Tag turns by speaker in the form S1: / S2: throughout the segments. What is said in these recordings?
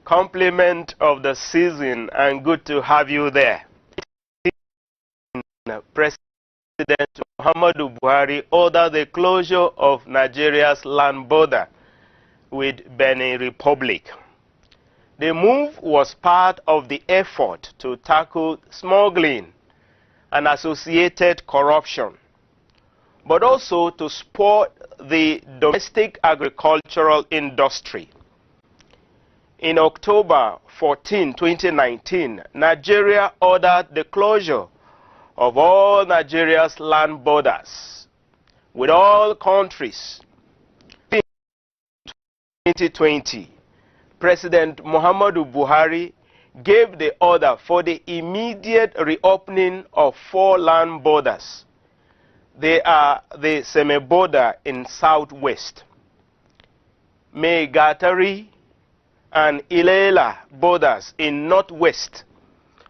S1: Compliment of the season, and good to have you there. President Muhammadu Buhari ordered the closure of Nigeria's land border with Benin Republic. The move was part of the effort to tackle smuggling and associated corruption, but also to support the domestic agricultural industry. In October 14, 2019, Nigeria ordered the closure of all Nigeria's land borders with all countries. In 2020, President Muhammadu Buhari gave the order for the immediate reopening of 4 land borders. They are the semi-border in southwest, Megatari and Ilela borders in northwest,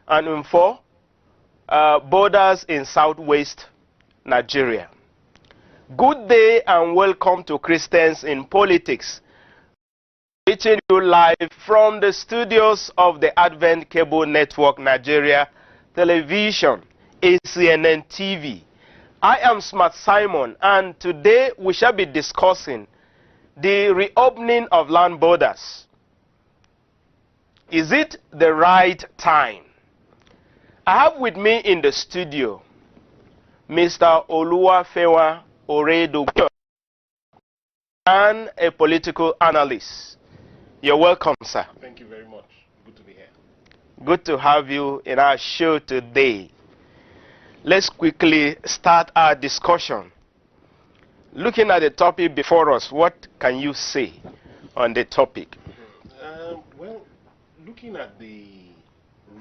S1: and in 4 borders in southwest Nigeria. Good day and welcome to Christians in Politics, reaching you live from the studios of the Advent Cable Network Nigeria Television, ACNN TV. I am Smart Simon, and today we shall be discussing the reopening of land borders. Is it the right time? I have with me in the studio Mr. Oluwafewa Oredo and a political analyst. You're welcome, sir.
S2: Thank you very much. Good to be here.
S1: Good to have you in our show today. Let's quickly start our discussion. Looking at the topic before us, what can you say on the topic?
S2: Well, looking at the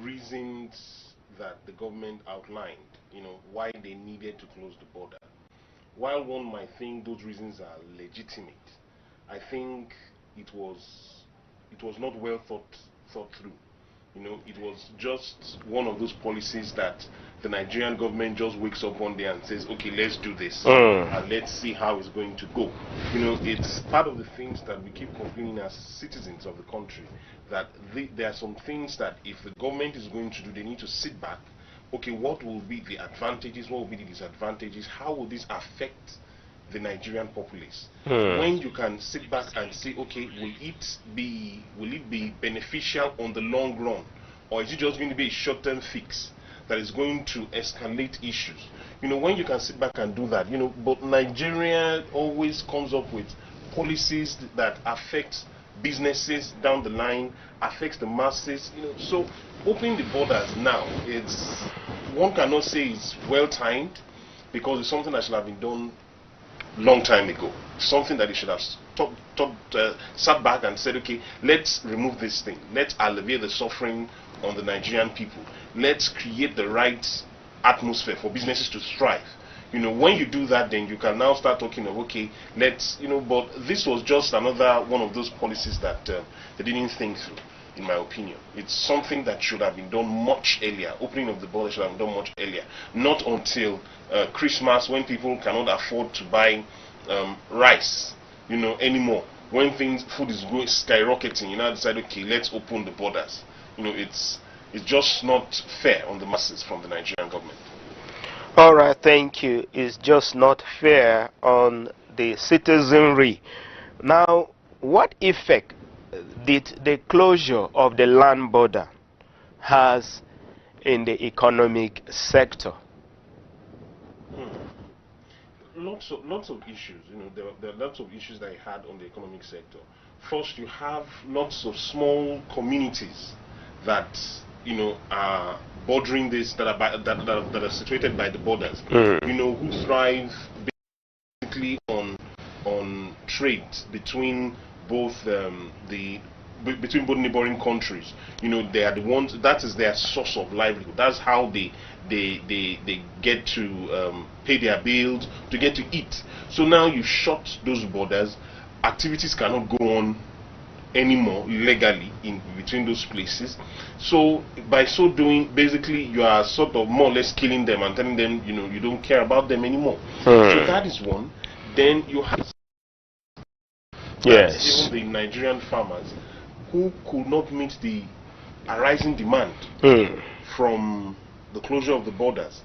S2: reasons that the government outlined, why they needed to close the border, while one might think those reasons are legitimate, I think it was not well thought through. It was just one of those policies that the Nigerian government just wakes up one day and says, okay, let's do this, and let's see how it's going to go. It's part of the things that we keep complaining as citizens of the country, that there are some things that if the government is going to do, they need to sit back. Okay, what will be the advantages, what will be the disadvantages, how will this affect the Nigerian populace? When you can sit back and say, okay, will it be beneficial on the long run, or is it just going to be a short-term fix that is going to escalate issues? When you can sit back and do that, but Nigeria always comes up with policies that affect businesses down the line, affects the masses. So opening the borders now, one cannot say it's well timed, because it's something that should have been done long time ago. Something that they should have sat back and said, okay, let's remove this thing. Let's alleviate the suffering on the Nigerian people. Let's create the right atmosphere for businesses to thrive. When you do that, then you can now start talking of, okay, let's, but this was just another one of those policies that they didn't think through, in my opinion. It's something that should have been done much earlier. Opening of the border should have been done much earlier. Not until Christmas, when people cannot afford to buy rice, anymore. When food is skyrocketing, decide, okay, let's open the borders. It's just not fair on the masses from the Nigerian government.
S1: All right, thank you. It's just not fair on the citizenry. Now, what effect did the closure of the land border has in the economic sector?
S2: Lots of issues. There are lots of issues that I had on the economic sector. First, you have lots of small communities that are bordering this, that are situated by the borders. Who thrive basically on trade between both between both neighboring countries. They are the ones, that is their source of livelihood. That's how they get to pay their bills, to get to eat. So now you shut those borders, activities cannot go on anymore legally in between those places. So by so doing, basically you are sort of more or less killing them and telling them you don't care about them anymore. So that is one. Then you have even the Nigerian farmers who could not meet the arising demand from the closure of the borders,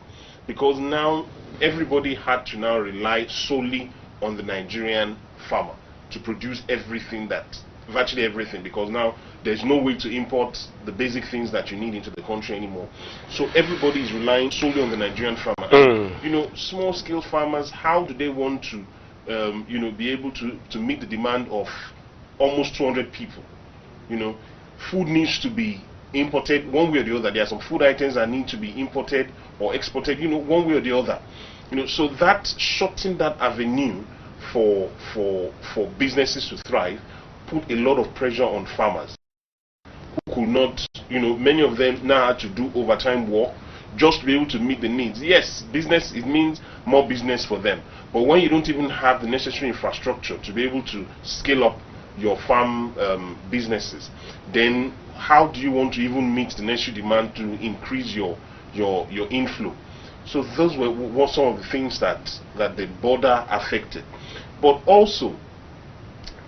S2: because now everybody had to now rely solely on the Nigerian farmer to produce everything, virtually everything, because now there's no way to import the basic things that you need into the country anymore. So everybody is relying solely on the Nigerian farmer. You know, small scale farmers, how do they want to you know, be able to meet the demand of almost 200 people? You know, food needs to be imported one way or the other. There are some food items that need to be imported or exported, you know, one way or the other. You know, so that shutting that avenue for businesses to thrive put a lot of pressure on farmers who could not, you know, many of them now had to do overtime work just to be able to meet the needs. Yes, business, it means more business for them, but when you don't even have the necessary infrastructure to be able to scale up your farm businesses, then how do you want to even meet the necessary demand to increase your inflow? So those were some of the things that the border affected. But also,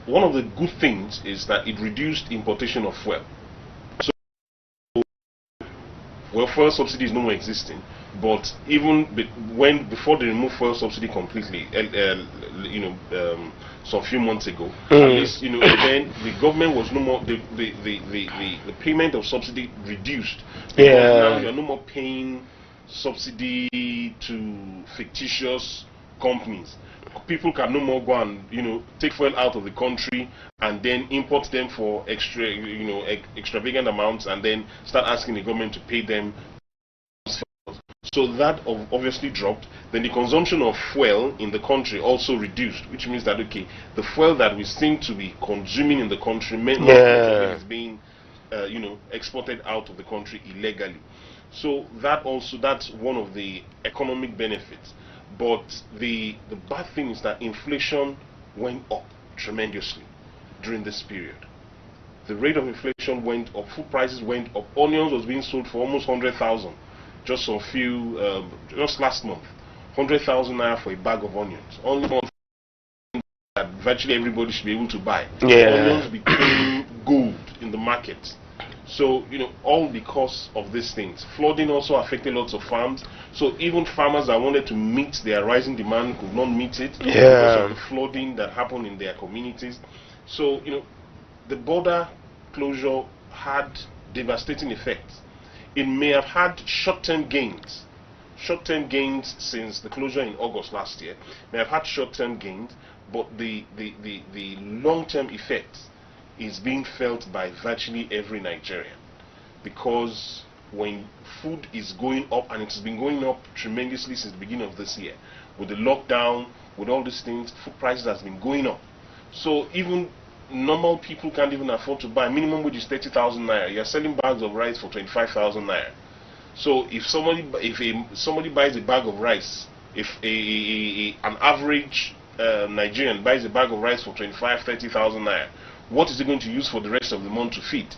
S2: one of the good things is that it reduced importation of fuel. So, well, fuel subsidy is no more existing, but even before they removed fuel subsidy completely, you know, some few months ago, at least, you know, then the government was no more, the payment of subsidy reduced. Because now you are no more paying subsidy to fictitious companies. People can no more go and, you know, take fuel out of the country and then import them for extravagant amounts and then start asking the government to pay them. So that obviously dropped. Then the consumption of fuel in the country also reduced, which means that, okay, the fuel that we seem to be consuming in the country is being you know, exported out of the country illegally. So that's one of the economic benefits. But the bad thing is that inflation went up tremendously during this period. The rate of inflation went up, food prices went up. Onions was being sold for almost 100,000 just just last month. 100,000 naira for a bag of onions. Only one that virtually everybody should be able to buy. Onions became gold in the market. So, you know, all because of these things. Flooding also affected lots of farms. So even farmers that wanted to meet their rising demand could not meet it because of the flooding that happened in their communities. So, you know, the border closure had devastating effects. It may have had short-term gains. Short-term gains since the closure in August last year may have had short-term gains, but the long-term effects is being felt by virtually every Nigerian, because when food is going up, and it has been going up tremendously since the beginning of this year, with the lockdown, with all these things, food prices has been going up. So even normal people can't even afford to buy. Minimum wage is 30,000 naira. You're selling bags of rice for 25,000 naira. So if somebody buys a bag of rice, if an average Nigerian buys a bag of rice for 30,000 naira, what is he going to use for the rest of the month to feed?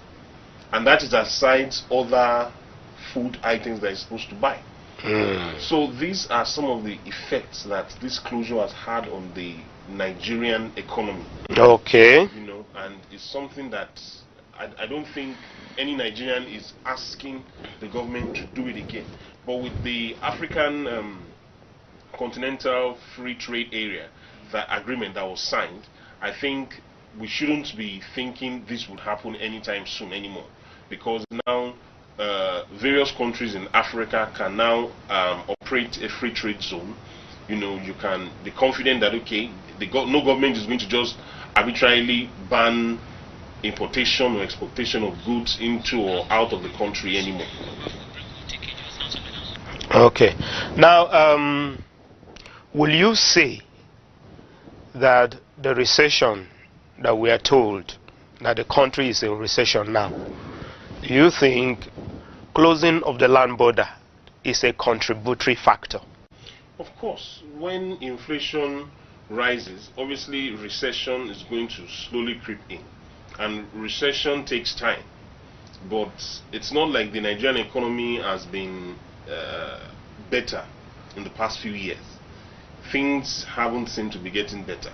S2: And that is aside other food items that he's supposed to buy. So these are some of the effects that this closure has had on the Nigerian economy.
S1: Okay.
S2: You know, and it's something that I don't think any Nigerian is asking the government to do it again. But with the African Continental Free Trade Area, the agreement that was signed, I think we shouldn't be thinking this would happen anytime soon anymore, because now various countries in Africa can now operate a free trade zone. You know, you can be confident that, okay, no government is going to just arbitrarily ban importation or exportation of goods into or out of the country anymore.
S1: Okay. Now, will you say that the recession that we are told that the country is in recession now, do you think closing of the land border is a contributory factor?
S2: Of course, when inflation rises, obviously recession is going to slowly creep in, and recession takes time. But it's not like the Nigerian economy has been better in the past few years. Things haven't seemed to be getting better.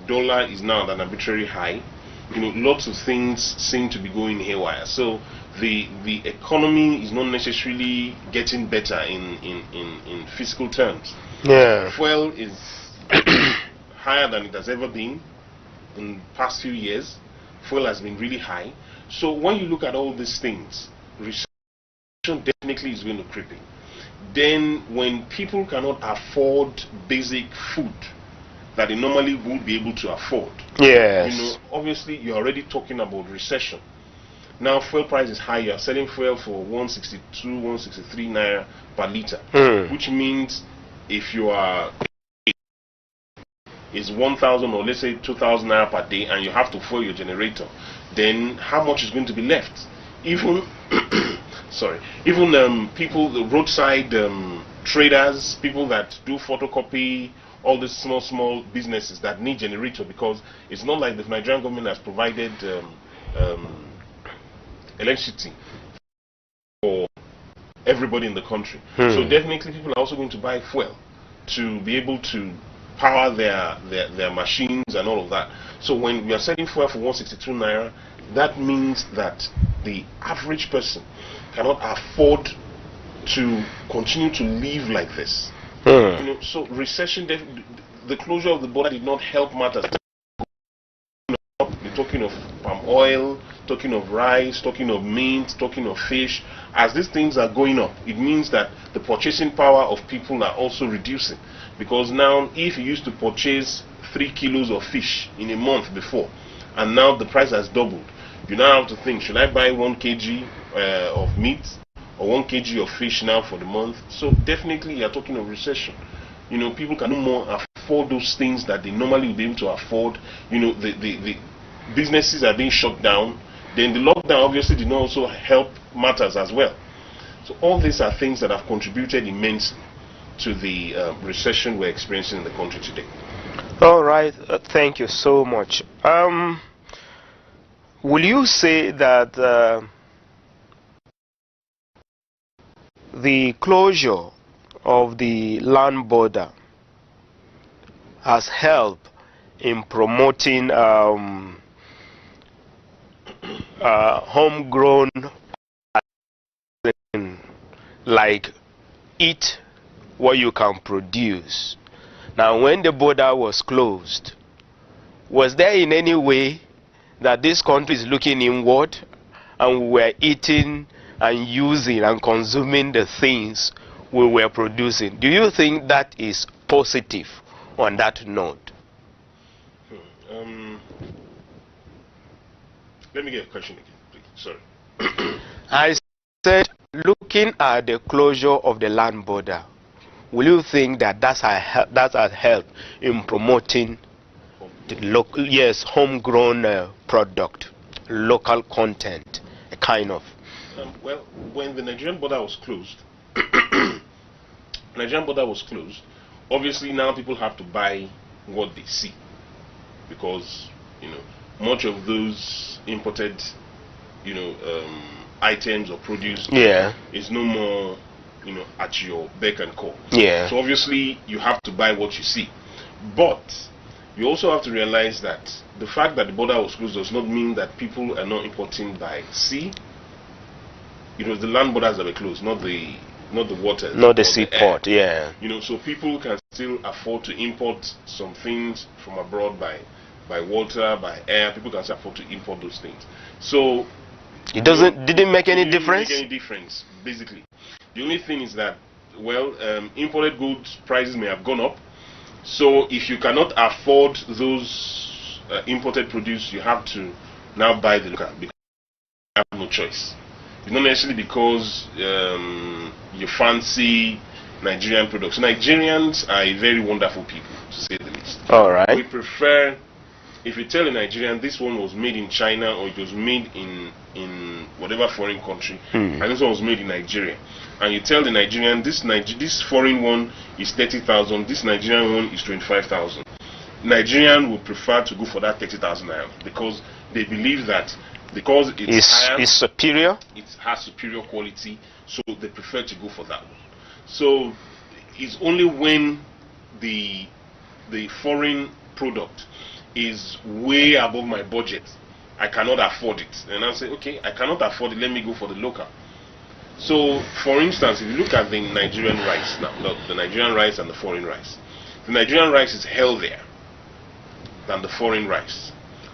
S2: Dollar is now at an arbitrary high. lots of things seem to be going haywire. So the economy is not necessarily getting better in physical terms.
S1: Yeah.
S2: Fuel is higher than it has ever been in the past few years. Fuel has been really high. So when you look at all these things, recession definitely is going to creep in. Then when people cannot afford basic food that they normally would be able to afford,
S1: yes,
S2: obviously you're already talking about recession. Now fuel price is high. You're selling fuel for 162, 163 naira per liter, which means if you are is 1,000 or let's say 2,000 naira per day, and you have to fuel your generator, then how much is going to be left? Even sorry, even people, the roadside traders, people that do photocopy, all these small businesses that need generator, because it's not like the Nigerian government has provided electricity for everybody in the country. So definitely people are also going to buy fuel to be able to power their machines and all of that. So when we are selling fuel for 162 naira, that means that the average person cannot afford to continue to live like this. So recession, the closure of the border did not help matters. We're talking of palm oil, talking of rice, talking of meat, talking of fish. As these things are going up, it means that the purchasing power of people are also reducing. Because now, if you used to purchase 3 kilos of fish in a month before, and now the price has doubled, you now have to think, should I buy 1 kg of meat or 1 kg of fish now for the month? So definitely you're talking of recession. People can no more afford those things that they normally would be able to afford. The businesses are being shut down. Then the lockdown obviously did not also help matters as well. So all these are things that have contributed immensely to the recession we're experiencing in the country today.
S1: All right, thank you so much. Will you say that the closure of the land border has helped in promoting homegrown, like eat what you can produce? Now, when the border was closed, was there in any way that this country is looking inward and we were eating and using and consuming the things we were producing? Do you think that is positive on that note?
S2: Let me get a question again, please. Sorry.
S1: I said, looking at the closure of the land border, will you think that that has helped in promoting the local, yes, homegrown product, local content, kind of?
S2: Well, when the Nigerian border was closed, obviously now people have to buy what they see, because much of those imported items or produce is no more at your beck and call. So obviously you have to buy what you see, but you also have to realize that the fact that the border was closed does not mean that people are not importing by sea. It was the land borders that were closed, not the water,
S1: not the seaport.
S2: So people can still afford to import some things from abroad by water, by air. People can still afford to import those things. So
S1: it didn't make any difference.
S2: Make any difference, basically. The only thing is that, well, imported goods prices may have gone up. So if you cannot afford those imported produce, you have to now buy the local, because you have no choice. It's not necessarily because you fancy Nigerian products. Nigerians are a very wonderful people, to say the least.
S1: All right.
S2: We prefer, if you tell a Nigerian this one was made in China, or it was made in whatever foreign country, and this one was made in Nigeria, and you tell the Nigerian this foreign one is 30,000, this Nigerian one is 25,000, Nigerian would prefer to go for that 30,000 naira, because they believe that because it's superior, it has superior quality, so they prefer to go for that one. So it's only when the foreign product is way above my budget I cannot afford it. And I'll say, okay, I cannot afford it, let me go for the local. So, for instance, if you look at the Nigerian rice, now, the Nigerian rice and the foreign rice, the Nigerian rice is healthier than the foreign rice.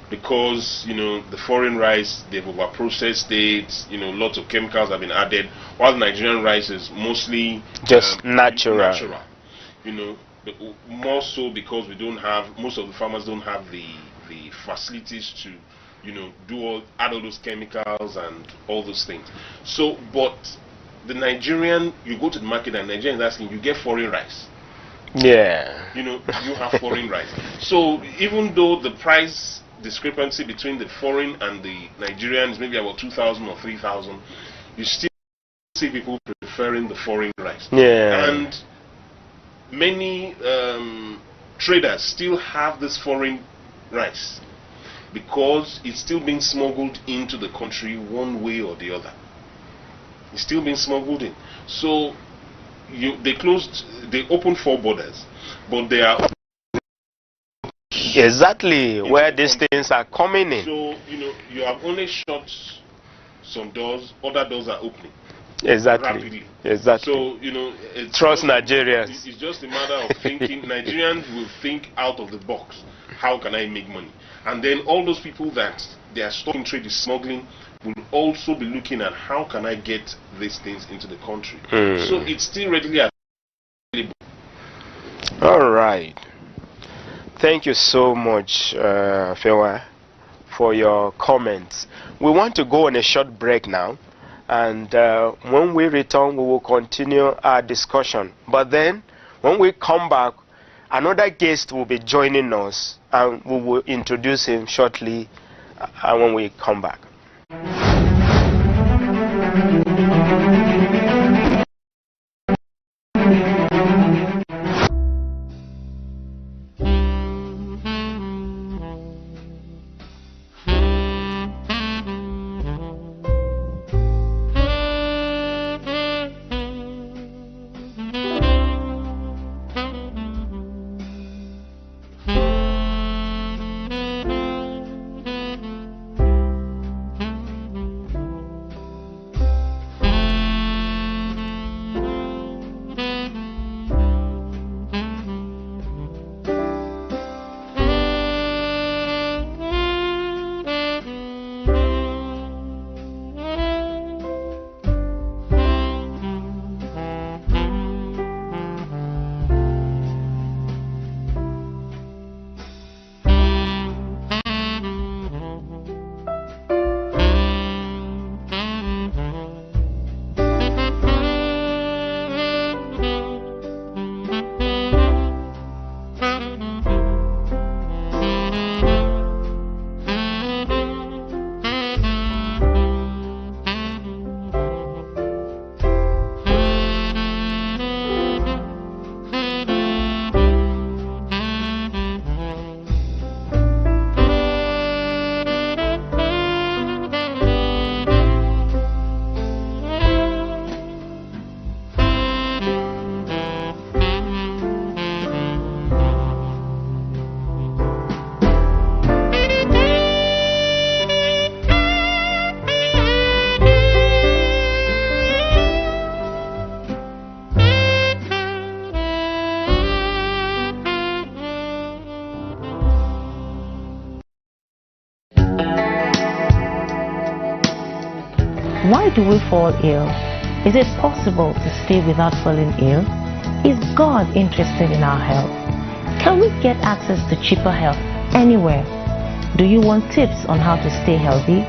S2: Because, you know, the foreign rice, they've overprocessed it, you know, lots of chemicals have been added, while the Nigerian rice is mostly
S1: just natural.
S2: You know, more so because we don't have, most of the farmers don't have the facilities to, you know, add all those chemicals and all those things. So, but the Nigerian, you go to the market and Nigerian is asking, you get foreign rice.
S1: Yeah.
S2: You know, you have foreign rice. So, even though the price discrepancy between the foreign and the Nigerian is maybe about 2,000 or 3,000, you still see people preferring the foreign rice.
S1: Yeah.
S2: And many traders still have this foreign rice because it's still being smuggled into the country one way or the other. It's still being smuggled in. So they opened 4 borders, but they are
S1: exactly where these things are coming in.
S2: So, you know, you have only shut some doors, other doors are opening.
S1: Exactly.
S2: Rapidly.
S1: Exactly.
S2: So, you know,
S1: trust Nigerians.
S2: It's just a matter of thinking. Nigerians will think out of the box. How can I make money? And then all those people that their stock in trade is smuggling will also be looking at how can I get these things into the country. So it's still readily available.
S1: All right. Thank you so much, Fewa, for your comments. We want to go on a short break now, and when we return, we will continue our discussion. But then, when we come back, another guest will be joining us, and we will introduce him shortly when we come back.
S3: Why do we fall ill? Is it possible to stay without falling ill? Is God interested in our health? Can we get access to cheaper health anywhere? Do you want tips on how to stay healthy?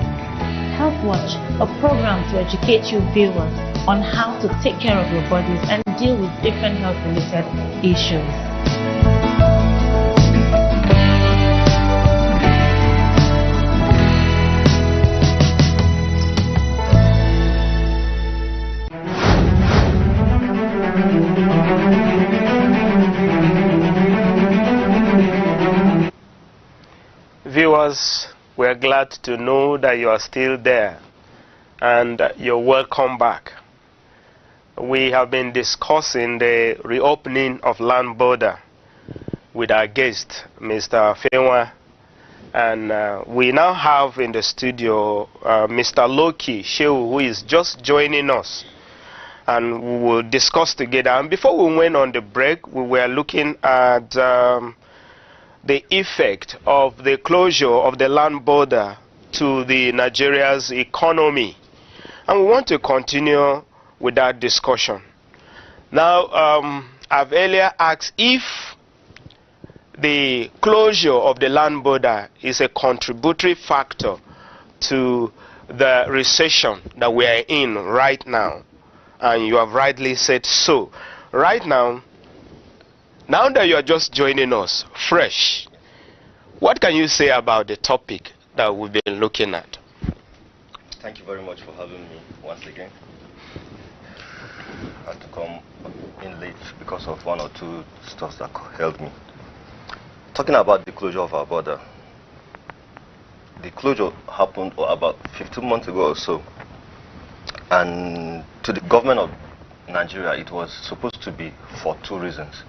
S4: Health Watch, a program to educate you viewers on how to take care of your bodies and deal with different health-related issues.
S1: Viewers, we're glad to know that you are still there, and you're welcome back. We have been discussing the reopening of land border with our guest, Mr. Fenwa, And we now have in the studio Mr. Loki Shehu, who is just joining us. And we will discuss together. And before we went on the break, we were looking at the effect of the closure of the land border to the Nigeria's economy. And we want to continue with that discussion. Now, I've earlier asked if the closure of the land border is a contributory factor to the recession that we are in right now. And you have rightly said so. Right now that you are just joining us fresh, what can you say about the topic that we've been looking at?
S5: Thank you very much for having me once again. I had to come in late because of one or two stuff that held me. Talking about the closure of our border. The closure happened about 15 months ago or so. And to the government of Nigeria, it was supposed to be for two reasons.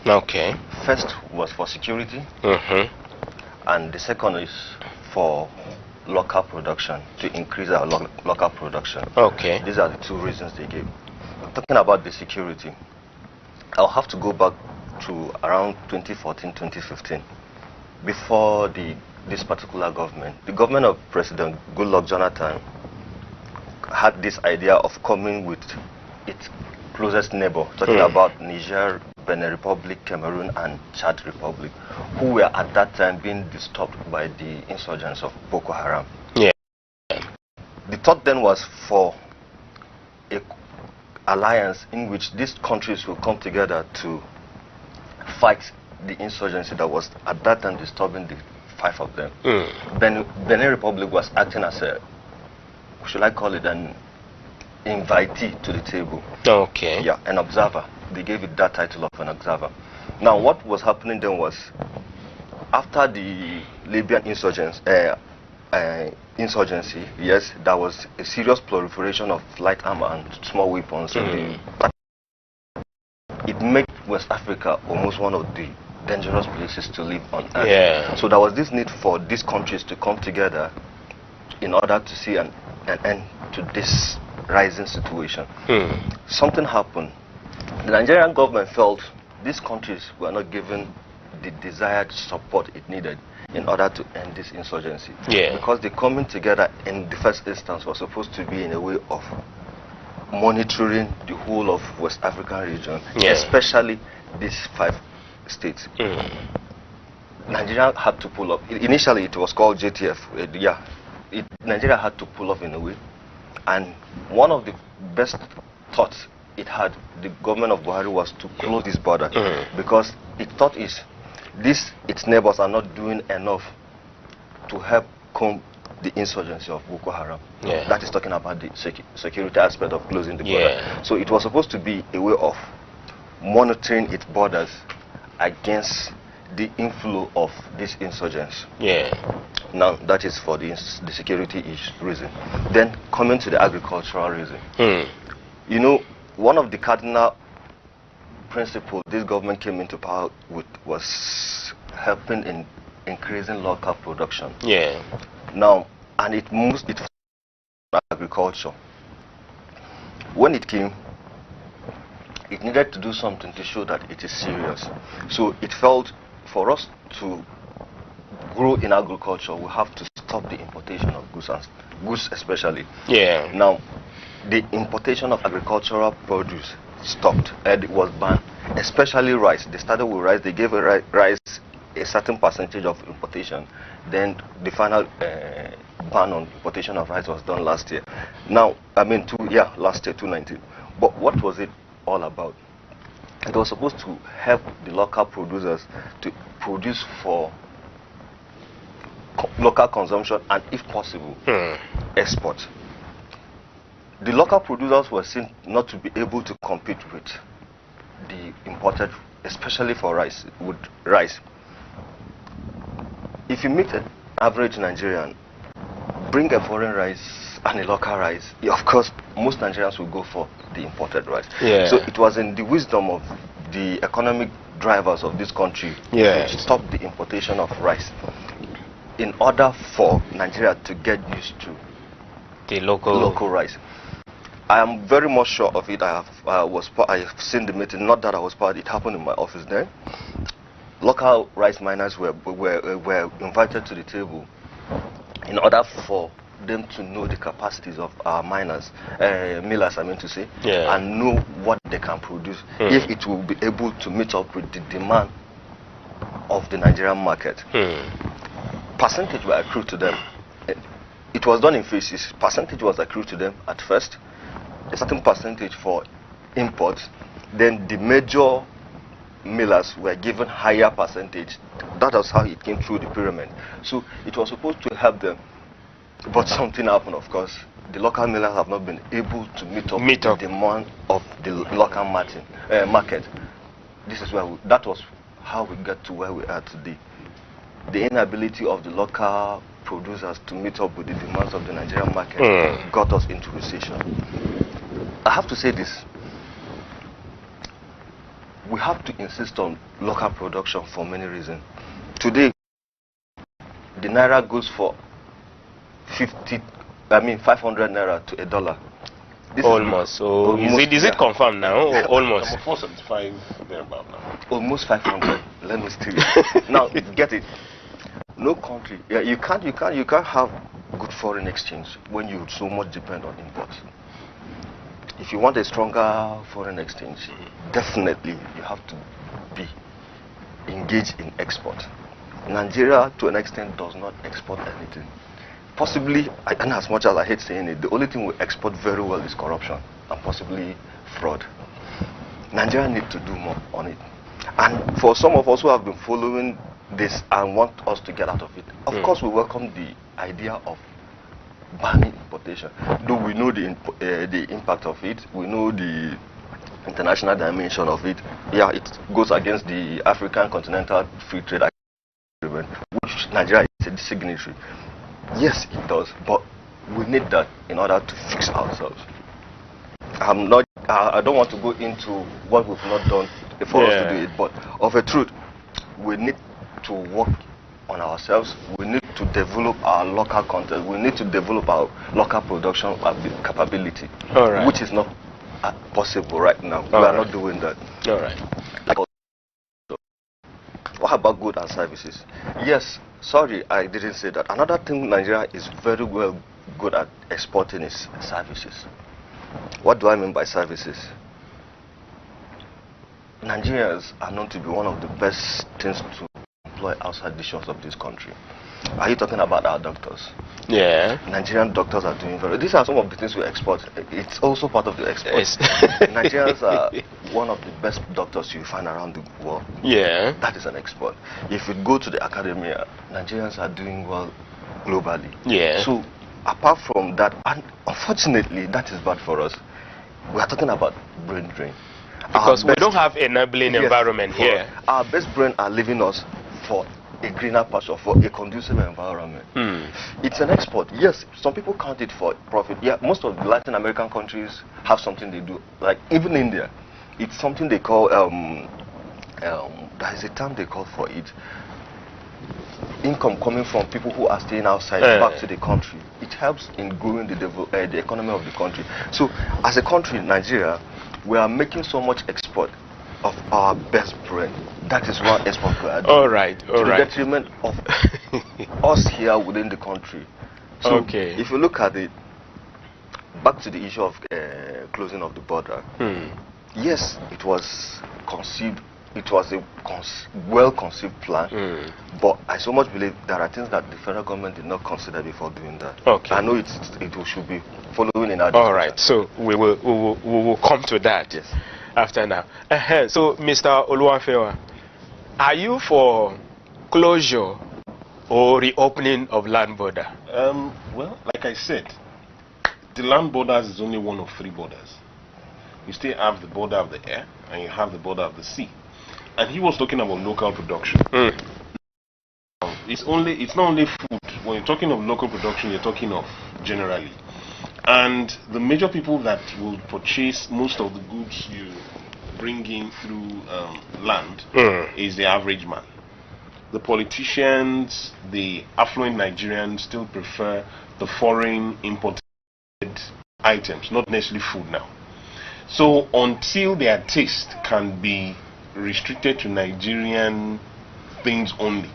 S1: Okay.
S5: First was for security, and the second is for local production, to increase our local production.
S1: Okay.
S5: These are the two reasons they gave. Talking about the security, I'll have to go back to around 2014, 2015. Before this particular government, the government of President Goodluck Jonathan had this idea of coming with its closest neighbor, talking about Niger, Benin Republic, Cameroon, and Chad Republic, who were at that time being disturbed by the insurgents of Boko Haram.
S1: Yeah.
S5: The thought then was for an alliance in which these countries will come together to fight the insurgency that was at that time disturbing the five of them. Benin Republic was acting as a, should I call it, an invitee to the table.
S1: Okay.
S5: Yeah, an observer. They gave it that title of an observer. Now, what was happening then was, after the Libyan insurgency, yes, there was a serious proliferation of light armor and small weapons. It made West Africa almost one of the dangerous places to live on earth.
S1: Yeah.
S5: So there was this need for these countries to come together in order to see an end to this rising situation. Something happened. The Nigerian government felt these countries were not given the desired support it needed in order to end this insurgency.
S1: Yeah. Because
S5: the coming together in the first instance was supposed to be in a way of monitoring the whole of West African region, especially these 5 states. Nigeria had to pull up. Initially, it was called JTF. Nigeria had to pull off in a way, and one of the best thoughts it had, the government of Buhari, was to close this border because it thought its neighbors are not doing enough to help combat the insurgency of Boko Haram. That is talking about the security aspect of closing the border. So it was supposed to be a way of monitoring its borders against the inflow of these insurgents. Now, that is for the security reason. Then, coming to the agricultural reason. You know, one of the cardinal principles this government came into power with was helping in increasing local production. Now, and it moves it from agriculture. When it came, it needed to do something to show that it is serious. So it felt for us to grow in agriculture, we have to stop the importation of goods especially. Now, the importation of agricultural produce stopped, and it was banned, especially rice. They started with rice. They gave rice a certain percentage of importation. Then the final ban on importation of rice was done last year. Now, last year, 2019. But what was it all about? It was supposed to help the local producers to produce for local consumption and, if possible, export. The local producers were seen not to be able to compete with the imported, especially for rice. With rice, if you meet an average Nigerian, bring a foreign rice and a local rice, of course, most Nigerians will go for the imported rice. So it was in the wisdom of the economic drivers of this country to stop the importation of rice. in order for Nigeria to get used to
S1: the local
S5: rice. I am very much sure of it. I have seen the meeting. Not that I was part. It happened in my office then. Local rice miners were invited to the table in order for them to know the capacities of our millers, I mean to say, and know what they can produce, if it will be able to meet up with the demand of the Nigerian market. Percentage were accrued to them. It was done in phases. Percentage was accrued to them at first, a certain percentage for imports, then the major millers were given higher percentage. That was how it came through the pyramid. So it was supposed to help them, but something happened. Of course, the local millers have not been able to meet up with the demand of the local market. This is where that was how we got to where we are today. The inability of the local producers to meet up with the demands of the Nigerian market got us into recession. I have to say this. We have to insist on local production for many reasons. Today, the naira goes for 500 naira to $1.
S1: Almost. So is it confirmed now? Or almost.
S2: 475 thereabout now.
S5: Almost 500. Let me steal it. Now get it. No country. Yeah, you can't have good foreign exchange when you so much depend on imports. If you want a stronger foreign exchange, definitely you have to be engaged in export. Nigeria, to an extent, does not export anything. Possibly, and as much as I hate saying it, the only thing we export very well is corruption and possibly fraud. Nigeria needs to do more on it. And for some of us who have been following this and want us to get out of it, of course we welcome the idea of banning importation. Though we know the impact of it, we know the international dimension of it. Yeah, it goes against the African Continental Free Trade Agreement, which Nigeria is a signatory. Yes, it does, but we need that in order to fix ourselves. I don't want to go into what we've not done for us to do it, but of a truth, we need to work on ourselves. We need to develop our local content. We need to develop our local production capability, which is not possible right now. We are not doing that. What about goods and services? Yes, sorry, I didn't say that. Another thing Nigeria is very well good at exporting is services. What do I mean by services? Nigerians are known to be one of the best things to employ outside the shores of this country. Are you talking about our doctors?
S1: Yeah.
S5: Nigerian doctors are doing very well. These are some of the things we export. It's also part of the export. Yes. Nigerians are one of the best doctors you find around the world.
S1: Yeah.
S5: That is an export. If you go to the academia, Nigerians are doing well globally.
S1: Yeah.
S5: So apart from that, and unfortunately that is bad for us, we are talking about brain drain.
S1: Because we don't have enabling environment here.
S5: Our best brain are leaving us for a greener pasture, for a conducive environment. It's an export. Yes, some people count it for profit. Yeah, most of the Latin American countries have something they do. Like even India, it's something they call there is a term they call for it. Income coming from people who are staying outside back to the country. It helps in growing the economy of the country. So as a country, Nigeria, we are making so much export of our best brain. That is what export we are doing. To the detriment of us here within the country. So if you look at it, back to the issue of closing of the border. Yes, it was conceived. It was a well-conceived plan, but I so much believe there are things that the federal government did not consider before doing that. I know it should be following in our discussion.
S1: All right, so we will come to that after now. So, Mr. Oluwafewa, are you for closure or reopening of land border?
S2: Well, like I said, the land borders is only one of 3 borders. You still have the border of the air and you have the border of the sea. And he was talking about local production. It's not only food. When you're talking of local production, you're talking of generally. And the major people that will purchase most of the goods you bring in through land is the average man. the politicians, the affluent Nigerians still prefer the foreign imported items, not necessarily food now. So until their taste can be restricted to Nigerian things only,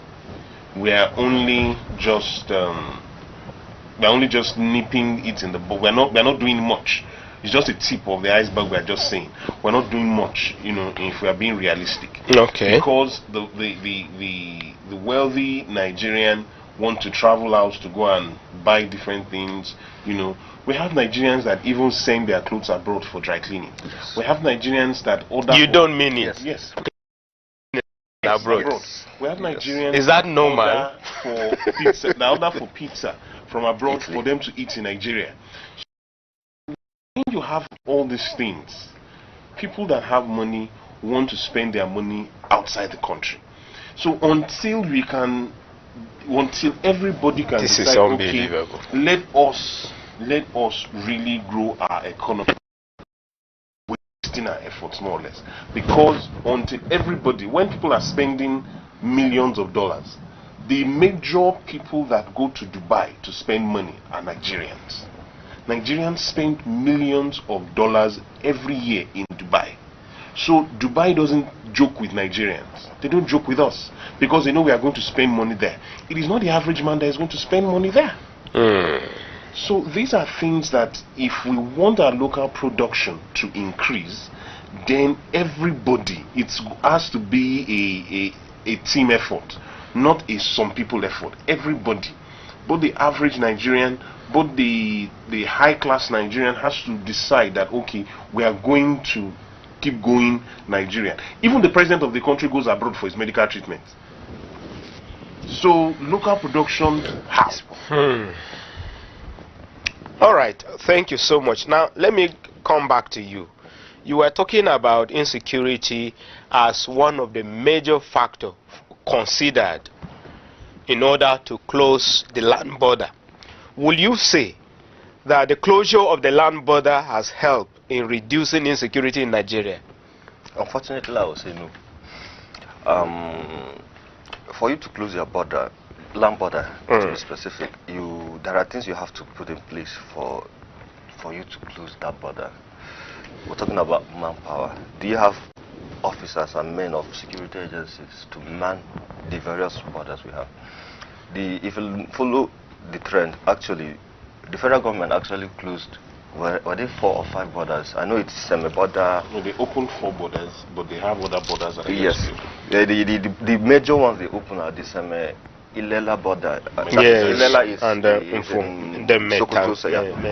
S2: we are only just nipping it in the bud. We're not doing much. It's just a tip of the iceberg. We're just saying we're not doing much, you know, if we are being realistic.
S1: Okay.
S2: Because the wealthy Nigerian want to travel out to go and buy different things, you know. We have Nigerians that even send their clothes abroad for dry cleaning. Yes. We have Nigerians that order.
S1: You don't mean it?
S2: Yes.
S1: Abroad.
S2: We have Nigerians.
S1: Is that normal?
S2: Order for pizza. They order for pizza from abroad for them to eat in Nigeria. When you have all these things, people that have money want to spend their money outside the country. So until everybody can
S1: this
S2: decide,
S1: is unbelievable.
S2: Okay, let us really grow our economy, wasting our efforts more or less. Because until everybody, when people are spending millions of dollars, the major people that go to Dubai to spend money are Nigerians. Nigerians spend millions of dollars every year in Dubai. So Dubai doesn't joke with Nigerians. They don't joke with us because they know we are going to spend money there. It is not the average man that is going to spend money there. So these are things that if we want our local production to increase, then everybody, it has to be a team effort, not a some people effort. Everybody, both the average Nigerian, both the high class Nigerian has to decide that, okay, we are going to keep going Nigerian. Even the president of the country goes abroad for his medical treatment. So local production has.
S1: All right, thank you so much. Now let me come back to you. You were talking about insecurity as one of the major factors considered in order to close the land border. Will you say that the closure of the land border has helped in reducing insecurity in Nigeria?
S5: Unfortunately, I would say no. For you to close your border, land border, to be specific, there are things you have to put in place for you to close that border. We're talking about manpower. Do you have officers and men of security agencies to man the various borders we have? If you follow the trend, actually, the federal government actually closed, were they 4 or 5 borders? I know it's semi-border.
S2: No, they opened 4 borders, but they have other borders that are
S5: yes. The major ones they open are the Ilela border.
S1: Yes.
S5: Ilela is
S1: in
S5: Sokoto,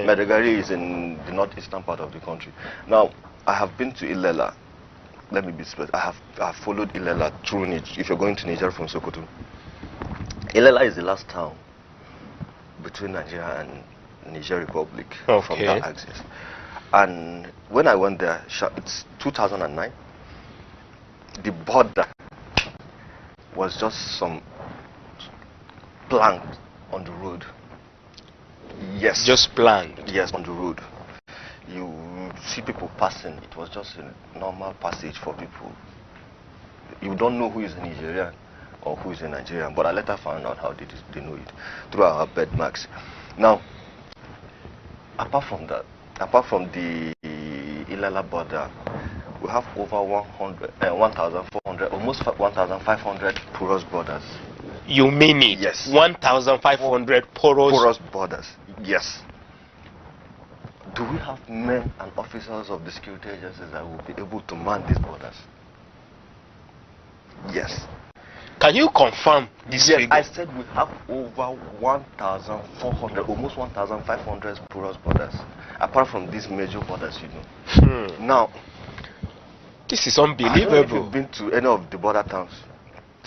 S5: Meduguri is in the northeastern part of the country. Now, I have been to Ilela. Let me be specific. I have followed Ilela through Niger. If you're going to Niger from Sokoto, Ilela is the last town between Nigeria and Niger Republic from that axis. And when I went there, it's 2009. The border was just some plank on the road. Yes.
S1: Just plank?
S5: Yes, on the road. You see people passing. It was just a normal passage for people. You don't know who is a Nigerian or who is a Nigerian, but I later found out how they know it through our bed marks. Now, apart from that, apart from the Ilela border, we have over 1,400, almost 1,500 porous borders.
S1: You mean it?
S5: Yes.
S1: 1,500 porous
S5: borders. Yes. Do we have men and officers of the security agencies that will be able to man these borders? Yes.
S1: Can you confirm this figure?
S5: I said we have over 1,400, almost 1,500 porous borders, apart from these major borders, you know. Now,
S1: this is unbelievable.
S5: I don't know if you've been to any of the border towns.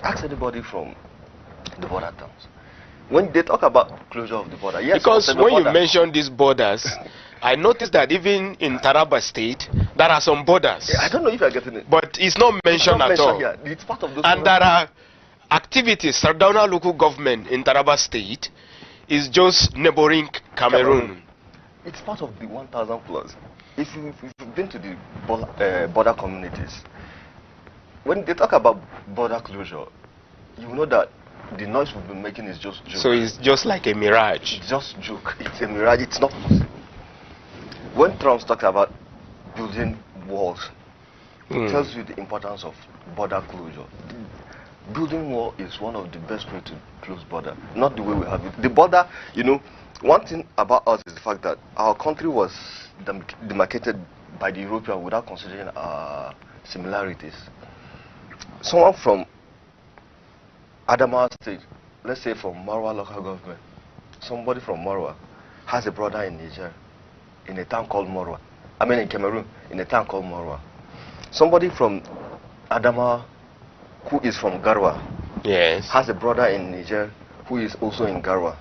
S5: Ask anybody from the border towns. When they talk about closure of the border, yes.
S1: Because when you mention these borders, I noticed that even in Taraba State, there are some borders.
S5: I don't know if you're getting it.
S1: But it's not mentioned at all.
S5: Here. It's part of those.
S1: And there are activities. Sardauna local government in Taraba State is just neighboring Cameroon.
S5: It's part of the 1,000 plus. If you've been to the border communities, when they talk about border closure, you know that the noise we've been making is just joke.
S1: So it's just like a mirage.
S5: It's just joke. It's a mirage. It's not possible. When Trump talks about building walls, it tells you the importance of border closure. Building wall is one of the best way to close border, not the way we have it. The border, you know, one thing about us is the fact that our country was demarcated by the European without considering our similarities. Someone from Adamawa State, let's say from Marwa local government, somebody from Marwa has a brother in Niger, in a town called Marwa. I mean in Cameroon, in a town called Marwa. Somebody from Adamawa, who is from Garwa,
S1: yes,
S5: has a brother in Niger who is also in Garwa.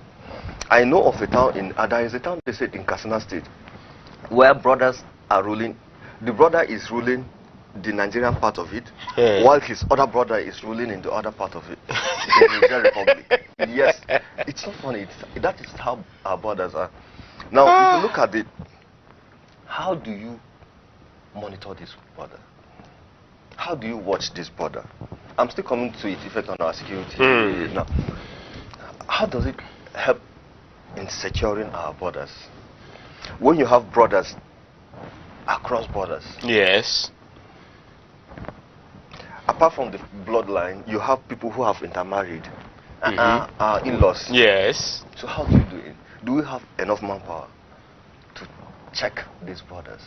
S5: I know of a town in Ada, is a town they said in Katsina State, where brothers are ruling. The brother is ruling the Nigerian part of it, while his other brother is ruling in the other part of it, the Niger Republic. Yes, it's not funny. That is how our borders are. Now, if you look at it, how do you monitor this border? How do you watch this border? I'm still coming to its effect on our security. Now, how does it help in securing our borders? When you have brothers across borders.
S1: Yes.
S5: Apart from the bloodline, you have people who have intermarried. In-laws.
S1: Yes.
S5: So how do you do it? Do we have enough manpower to check these borders?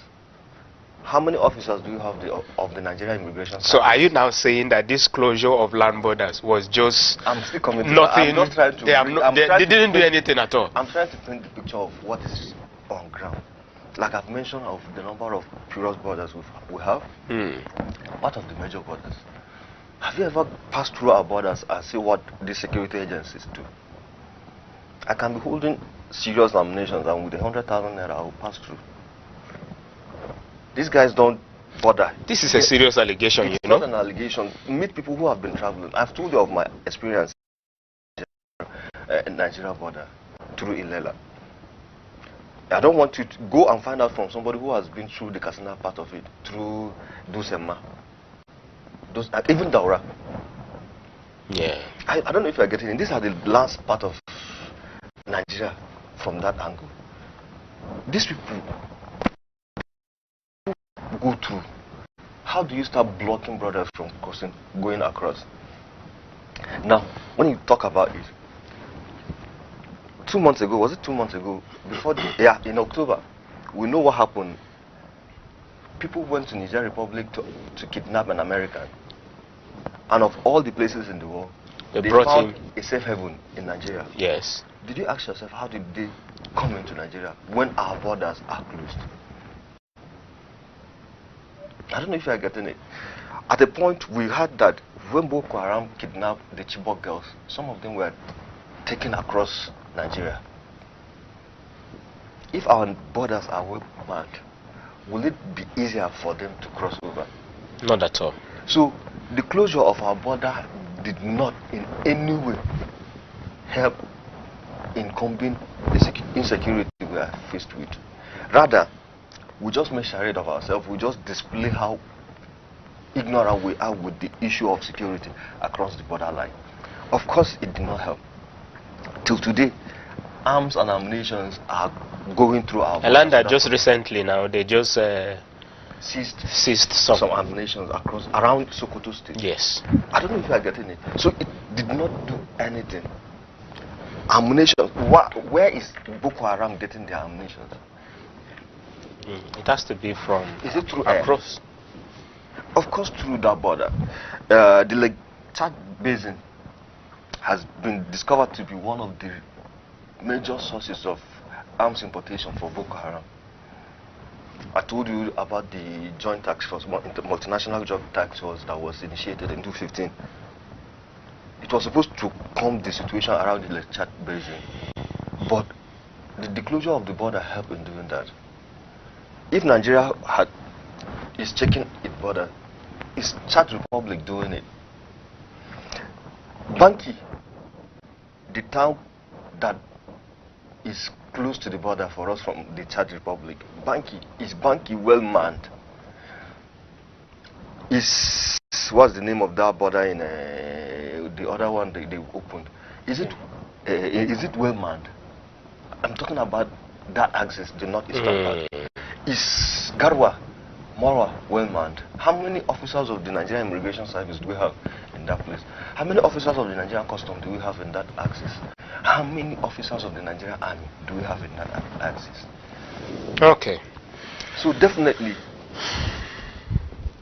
S5: How many officers do you have of the Nigerian immigration service?
S1: So are you now saying that this closure of land borders was just
S5: I'm still coming to
S1: nothing?
S5: I'm not trying to
S1: they didn't do anything at all.
S5: I'm trying to paint the picture of what is on ground. Like I've mentioned, of the number of porous borders we have. What of the major borders? Have you ever passed through our borders and see what the security agencies do? I can be holding serious nominations, and with 100,000 naira I will pass through. These guys don't bother.
S1: This is a serious allegation,
S5: it's
S1: you know.
S5: It's not an allegation. Meet people who have been traveling. I've told you of my experience in Nigeria border through Ilela. I don't want you to go and find out from somebody who has been through the Katsina part of it, through Dusema, even Daura.
S1: Yeah.
S5: I don't know if you're getting it. These are the last part of Nigeria from that angle. These people go through. How do you start blocking brothers from crossing, going across? Now, when you talk about it, 2 months ago, was it 2 months ago? In October, we know what happened. People went to Nigerian Republic to kidnap an American. And of all the places in the world, they
S1: brought
S5: found
S1: him
S5: a safe haven in Nigeria.
S1: Yes.
S5: Did you ask yourself, how did they come into Nigeria when our borders are closed? I don't know if you are getting it. At a point, we heard that when Boko Haram kidnapped the Chibok girls, some of them were taken across Nigeria. If our borders are well manned, will it be easier for them to cross over?
S1: Not at all.
S5: So, the closure of our border did not in any way help in combating the insecurity we are faced with. Rather, we just make charade of ourselves. We just display how ignorant we are with the issue of security across the borderline. Of course, it did not help. Till today, arms and ammunition are going through our
S1: I learned that just recently now, they just
S5: seized
S1: some
S5: ammunition around Sokoto State.
S1: Yes.
S5: I don't know if you are getting it. So it did not do anything. Ammunition, where is Boko Haram getting their ammunition?
S1: It has to be from
S5: is it through
S1: across?
S5: Of course, through that border. The Lake Chad Basin has been discovered to be one of the major sources of arms importation for Boko Haram. I told you about the joint task force, multinational joint task force that was initiated in 2015. It was supposed to calm the situation around the Lake Chad Basin, but the closure of the border helped in doing that. If Nigeria is checking its border, is Chad Republic doing it? Banki, the town that is close to the border for us from the Chad Republic, Banki well manned? What's the name of that border in the other one they opened, is it well manned? I'm talking about that axis, the northeastern part. Is Garwa, Mora well manned? How many officers of the Nigerian Immigration Service do we have in that place? How many officers of the Nigerian Customs do we have in that axis? How many officers of the Nigerian Army do we have in that axis?
S1: Okay.
S5: So definitely,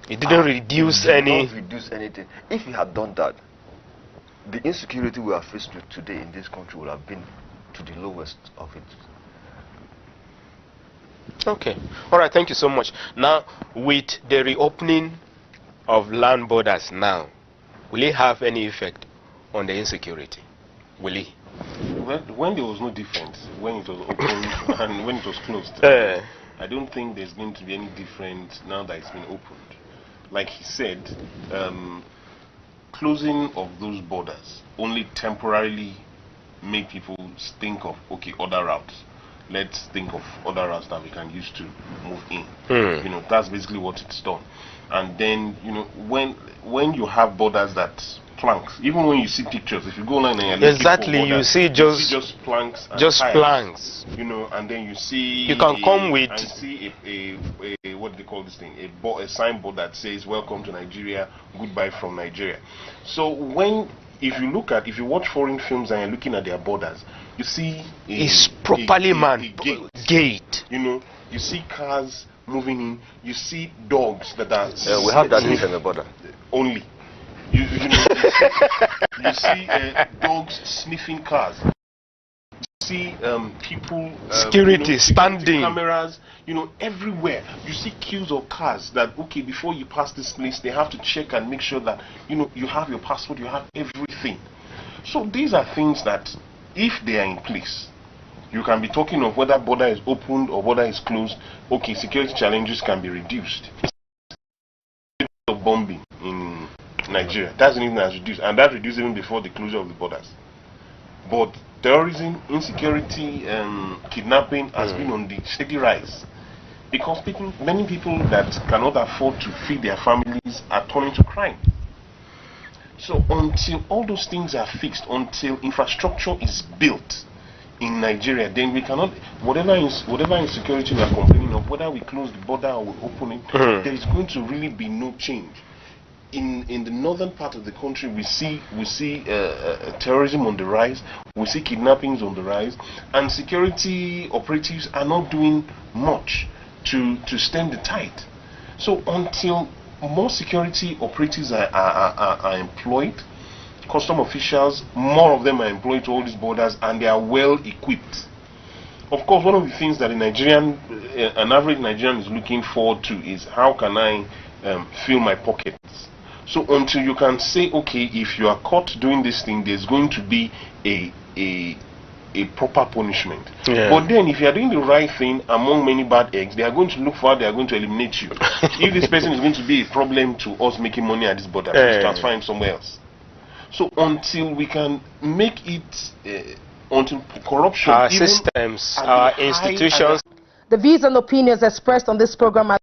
S1: it didn't reduce
S5: anything. If he had done that, the insecurity we are faced with today in this country would have been to the lowest of it.
S1: Okay. All right. Thank you so much. Now, with the reopening of land borders now, will it have any effect on the insecurity? Will it?
S2: Well, when there was no difference, when it was opened and when it was closed, I don't think there's going to be any difference now that it's been opened. Like he said, closing of those borders only temporarily make people think of, okay, other routes. Let's think of other routes that we can use to move in. You know, that's basically what it's done. And then, you know, when you have borders that planks, even when you see pictures, if you go online and
S1: exactly,
S2: borders,
S1: you see just
S2: planks, and
S1: just
S2: tires,
S1: planks.
S2: You know, and then you see
S1: you can come with
S2: and see a what do they call this thing? A signboard that says "Welcome to Nigeria, goodbye from Nigeria." So if you watch foreign films and you're looking at their borders, you see
S1: it's properly manned gate.
S2: You know, you see cars moving in. You see dogs that are.
S5: We have that in the border.
S2: Only. You see dogs sniffing cars. You see people,
S1: security standing,
S2: cameras, you know, everywhere. You see queues of cars that, okay, before you pass this place, they have to check and make sure that, you know, you have your passport, you have everything. So these are things that, if they are in place, you can be talking of whether border is opened or border is closed. Okay, security challenges can be reduced. Of bombing in Nigeria, that's even as reduced, and that reduced even before the closure of the borders. But terrorism, insecurity, kidnapping has been on the steady rise because many people that cannot afford to feed their families are turning to crime. So until all those things are fixed, until infrastructure is built in Nigeria, then we cannot, whatever insecurity we are complaining of, whether we close the border or we open it, there is going to really be no change. In the northern part of the country, we see terrorism on the rise, we see kidnappings on the rise, and security operatives are not doing much to stem the tide. So until more security operatives are employed, custom officials, more of them are employed to all these borders, and they are well equipped. Of course, one of the things that an average Nigerian is looking forward to is how can I fill my pockets. So until you can say, okay, if you are caught doing this thing, there's going to be a proper punishment.
S1: Yeah.
S2: But then if you are doing the right thing among many bad eggs, they are going to look for how they are going to eliminate you. If this person is going to be a problem to us making money at this border, please transfer him somewhere else. So until we can make it, until corruption,
S1: our systems, our institutions.
S6: The views and opinions expressed on this program are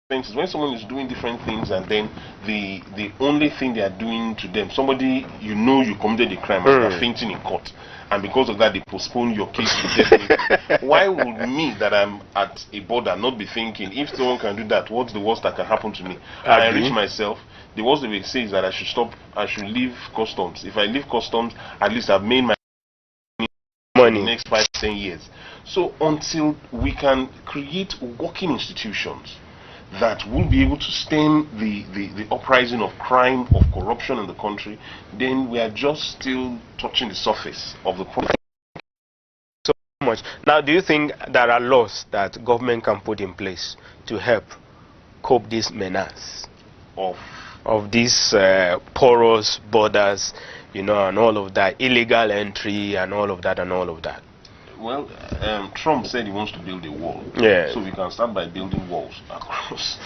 S2: when someone is doing different things and then the only thing they are doing to them, somebody you know you committed a crime and they're fainting in court, and because of that they postpone your case indefinitely. Why would me that I'm at a border not be thinking, if someone can do that, what's the worst that can happen to me? I enrich myself. The worst they will say is that I should leave customs. If I leave customs, at least I've made my money in the next 5-10 years. So until we can create working institutions that will be able to stem the uprising of crime, of corruption in the country, then we are just still touching the surface of the problem.
S1: So much. Now, do you think there are laws that government can put in place to help cope this menace of these porous borders, you know, and all of that, illegal entry and all of that and all of that?
S2: Well, Trump said he wants to build a wall.
S1: Yeah.
S2: So we can start by building walls across.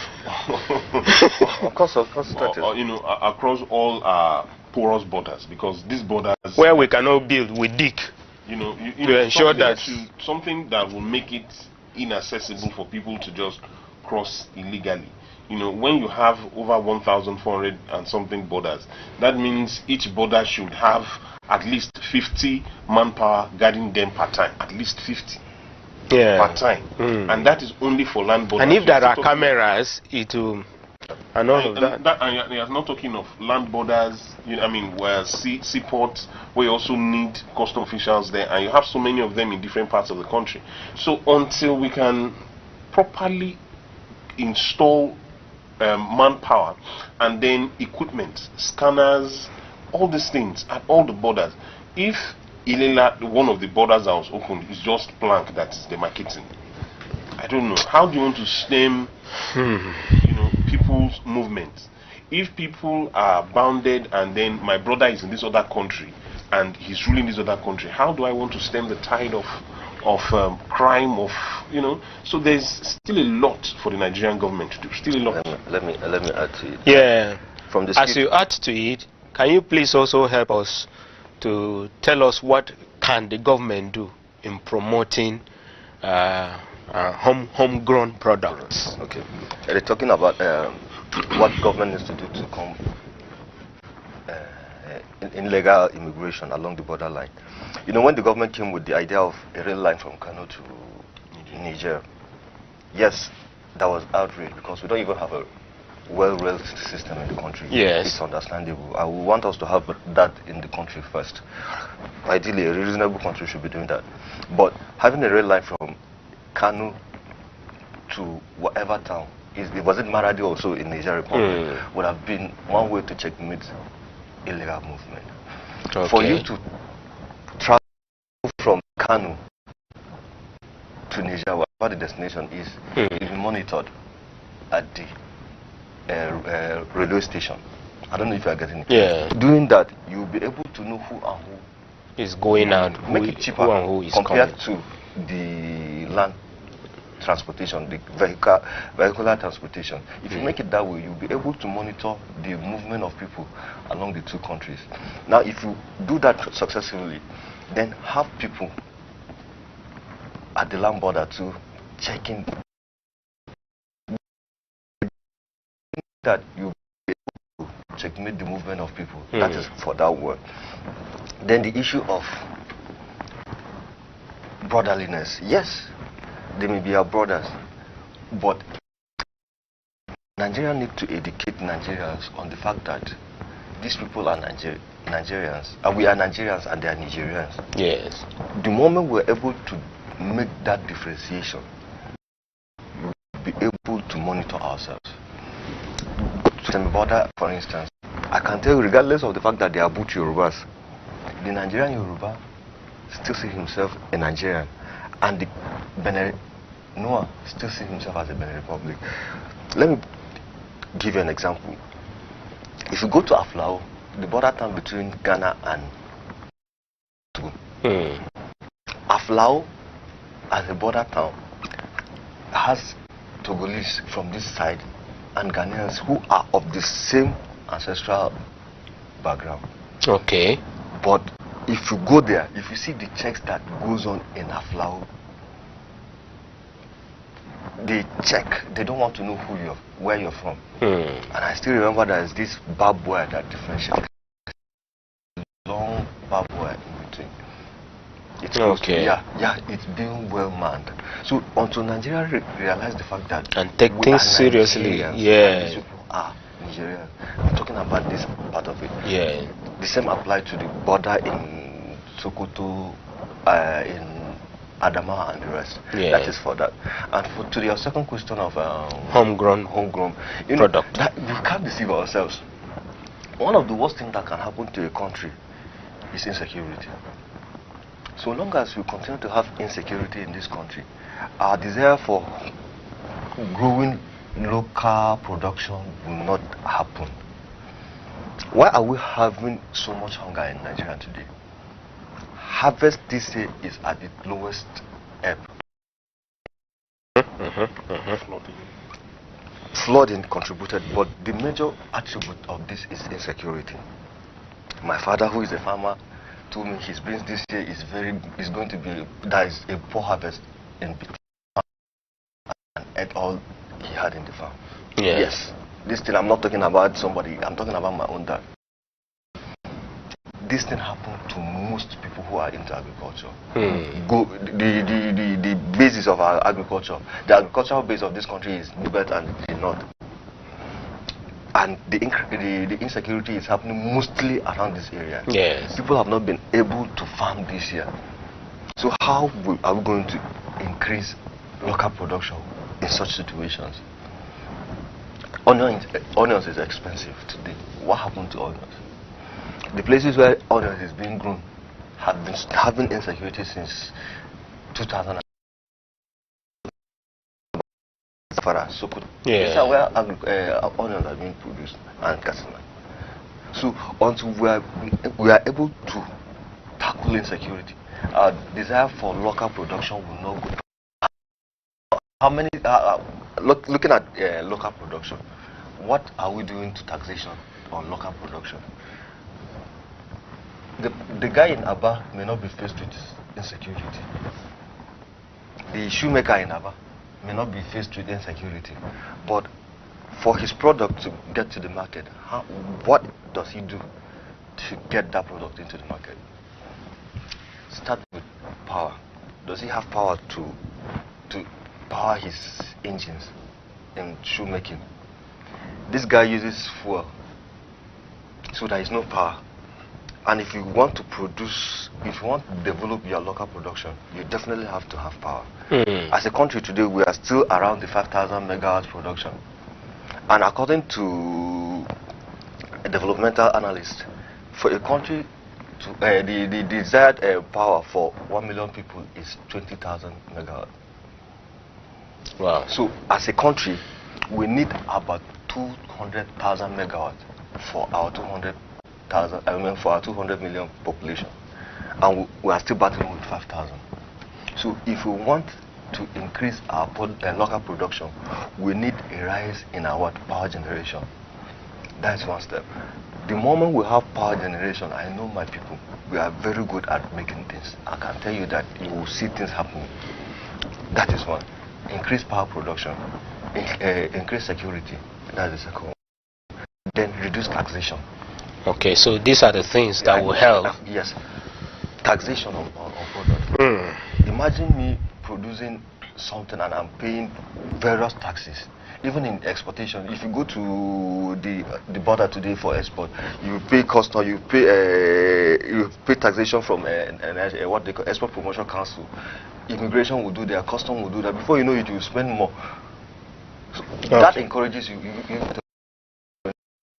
S2: You know, across all our porous borders, because these borders
S1: where we cannot build, we dig.
S2: You know,
S1: to ensure that
S2: something that will make it inaccessible for people to just cross illegally. You know, when you have over 1,400 and something borders, that means each border should have at least 50 manpower guarding them per time. At least 50 per time. And that is only for land borders.
S1: And if there are cameras, it will... And all of that.
S2: And you're not talking of land borders, you know, I mean, where seaports, where you also need custom officials there, and you have so many of them in different parts of the country. So until we can properly install manpower and then equipment, scanners, all these things at all the borders, if Ilela, one of the borders that was opened, is just plank that is demarcating, I don't know. How do you want to stem, you know, people's movements? If people are bounded and then my brother is in this other country and he's ruling this other country, how do I want to stem the tide of crime, of, you know? So there's still a lot for the Nigerian government to do. Still a lot.
S5: Let me add to it.
S1: Yeah.
S5: From the
S1: As you add to it, can you please also help us to tell us what can the government do in promoting homegrown products?
S5: Okay. They're talking about what government needs to do to come in illegal immigration along the borderline. You know, when the government came with the idea of a rail line from Kano to Niger, yes, that was outrage because we don't even have a well-rail system in the country.
S1: Yes.
S5: It's understandable. I would want us to have that in the country first. Ideally, a reasonable country should be doing that. But having a rail line from Kano to whatever town, was it Maradi also in Niger Republic, would have been one way to checkmate illegal movement.
S1: Okay.
S5: For you to travel from Kano to Niger, whatever the destination is, you'll be monitored at the railway station. I don't know if you are getting it.
S1: Yeah.
S5: Doing that, you'll be able to know who and who
S1: is going out,
S5: make it cheaper
S1: who and who is
S5: compared
S1: coming
S5: to the land transportation, the vehicular transportation. If you make it that way, you'll be able to monitor the movement of people along the two countries. Now, if you do that successfully, then have people at the land border to checking that you'll be able to checkmate the movement of people. That is for that word. Then the issue of brotherliness. Yes, they may be our brothers, but Nigeria need to educate Nigerians on the fact that these people are Nigerians, and we are Nigerians and they are Nigerians.
S1: Yes.
S5: The moment we're able to make that differentiation, we'll be able to monitor ourselves. To the border, for instance, I can tell you, regardless of the fact that they are both Yorubas, the Nigerian Yoruba still see himself a Nigerian, and the Benin Noah still see himself as a Benin Republic. Let me give you an example. If you go to Aflao, the border town between Ghana and Togo, Aflao, as a border town, has Togolese from this side and Ghanaians who are of the same ancestral background.
S1: Okay.
S5: But if you go there, if you see the checks that goes on in Aflao, they check. They don't want to know where you're from. And I still remember there's this barbed wire that differentiates. Long barbed wire in between. It's
S1: okay.
S5: It's being well manned. So until Nigeria realize the fact that
S1: and take things seriously,
S5: these people are Nigerian. I'm talking about this part of it.
S1: Yeah.
S5: The same applies to the border in Sokoto, in Adama and the rest.
S1: Yeah.
S5: That is for that. And to your second question of
S1: homegrown
S5: product, we can't deceive ourselves. One of the worst things that can happen to a country is insecurity. So long as we continue to have insecurity in this country, our desire for growing local production will not happen. Why are we having so much hunger in Nigeria today? Harvest this year is at the lowest ebb. Flooding contributed, but the major attribute of this is insecurity. My father, who is a farmer, told me his beans this year is going to be, there is a poor harvest in farm and ate all he had in the farm.
S1: Yeah.
S5: Yes. This thing, I'm not talking about somebody, I'm talking about my own dad. This thing happened to most people who are into agriculture. The basis of our agriculture, the agricultural base of this country is the belt and the north. And the insecurity is happening mostly around this area.
S1: Yes.
S5: People have not been able to farm this year. So how are we going to increase local production in such situations? Onions is expensive today. What happened to onions? The places where onions is being grown have been having insecurity since 2000. So these are where onions are being produced and Katsina. So until we are able to tackle insecurity, our desire for local production will not go. How many? Looking at local production, what are we doing to taxation on local production? The guy in Aba may not be faced with insecurity. The shoemaker in Aba may not be faced with insecurity, but for his product to get to the market, what does he do to get that product into the market? Start with power. Does he have power to power his engines in shoemaking? This guy uses fuel, so there is no power. And if you want to produce, if you want to develop your local production, you definitely have to have power. As a country today, we are still around the 5,000 megawatts production. And according to a developmental analyst, for a country to the desired power for 1 million people is 20,000 megawatts.
S1: Wow.
S5: So as a country, we need about 200,000 megawatts for our 200 million population, and we are still battling with 5,000. So if we want to increase our local production, we need a rise in our power generation. That's one step. The moment we have power generation, I know my people, we are very good at making things. I can tell you that you will see things happening. That is one. Increase power production, increase security. That is the second one. Then reduce taxation.
S1: Okay, so these are the things that will help.
S5: Yes. Taxation on products. Imagine me producing something and I'm paying various taxes. Even in exportation, if you go to the border today for export, you pay custom, you pay taxation from what they call Export Promotion Council. Immigration will do their, custom will do that. Before you know it, you spend more. So that encourages you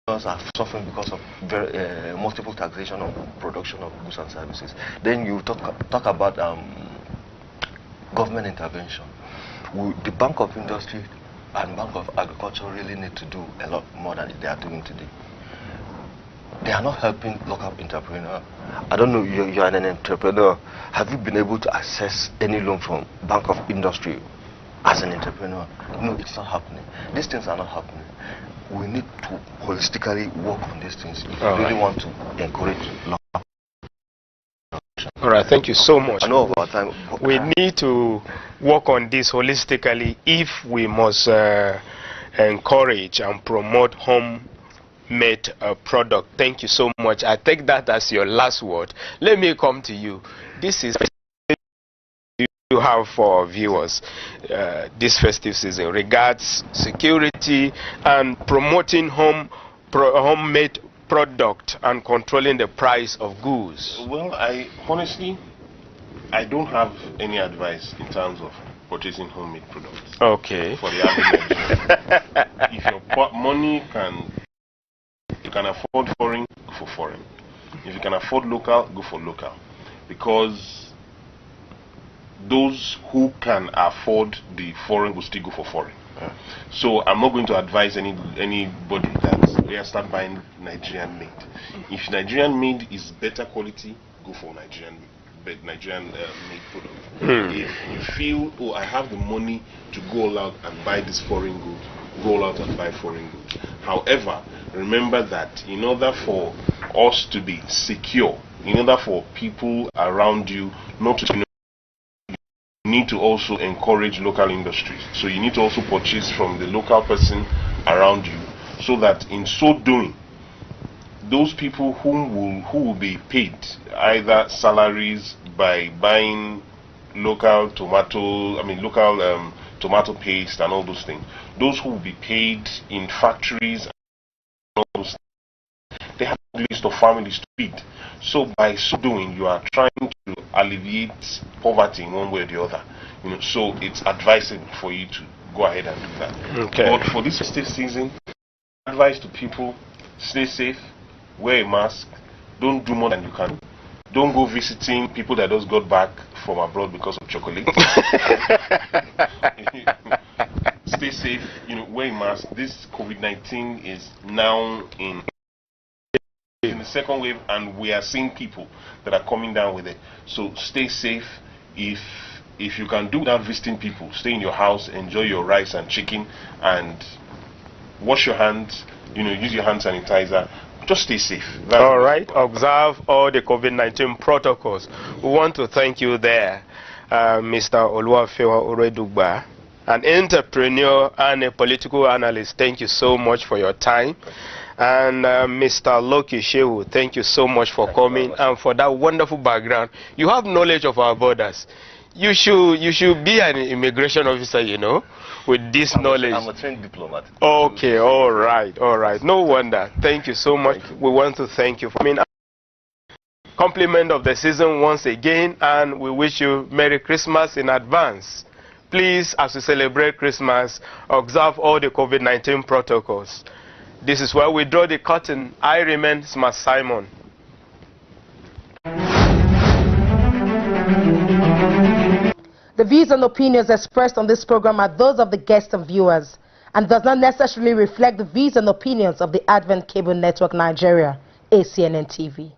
S5: are suffering because of multiple taxation on production of goods and services. Then you talk about government intervention. The Bank of Industry and Bank of Agriculture really need to do a lot more than they are doing today. They are not helping local entrepreneurs. I don't know, you are an entrepreneur. Have you been able to access any loan from Bank of Industry as an entrepreneur? No, it's not happening. These things are not happening. We need to holistically work on these things if we really want to encourage local production.
S1: All right, thank you so much.
S5: I know of our time.
S1: We need to work on this holistically if we must encourage and promote home-made product. Thank you so much. I take that as your last word. Let me come to you. This is you have for viewers this festive season regards security and promoting homemade product and controlling the price of goods.
S2: Well, I honestly don't have any advice in terms of purchasing homemade products.
S1: Okay.
S2: For the average if your money you can afford foreign, go for foreign. If you can afford local, go for local. Because those who can afford the foreign will still go for foreign. So I'm not going to advise anybody that start buying Nigerian made. If Nigerian made is better quality, go for Nigerian made product. If you feel, oh, I have the money to go all out and buy this foreign good, go all out and buy foreign goods. However, remember that in order for us to be secure, in order for people around you not to need to also encourage local industries. So you need to also purchase from the local person around you, so that in so doing, those people who will be paid either salaries by buying local tomato paste and all those things, those who will be paid in factories and all those things, they have a list of families to feed. So by so doing, you are trying to alleviate poverty in one way or the other. So it's advisable for you to go ahead and do that.
S1: Okay.
S2: But for this festive season, advice to people: stay safe, wear a mask, don't do more than you can. Don't go visiting people that just got back from abroad because of chocolate. Stay safe, wear a mask. This COVID-19 is now in the second wave, and we are seeing people that are coming down with it. So stay safe. If you can do without visiting people, stay in your house, enjoy your rice and chicken, and wash your hands, use your hand sanitizer. Just stay safe.
S1: All right. Observe all the COVID-19 protocols. We want to thank you there, Mr. Oluwafewa Oredugba, an entrepreneur and a political analyst. Thank you so much for your time. And Mr. Loki Shehu, thank you so much for coming and for that wonderful background. You have knowledge of our borders. You should be an immigration officer, with this knowledge.
S5: I'm a trained diplomat.
S1: Okay, all right. No wonder. Thank you so much. We want to thank you for coming. Compliment of the season once again, and we wish you Merry Christmas in advance. Please, as we celebrate Christmas, observe all the COVID-19 protocols. This is where we draw the curtain. I remain Smart Simon.
S6: The views and opinions expressed on this program are those of the guests and viewers, and does not necessarily reflect the views and opinions of the Advent Cable Network Nigeria, ACNN TV.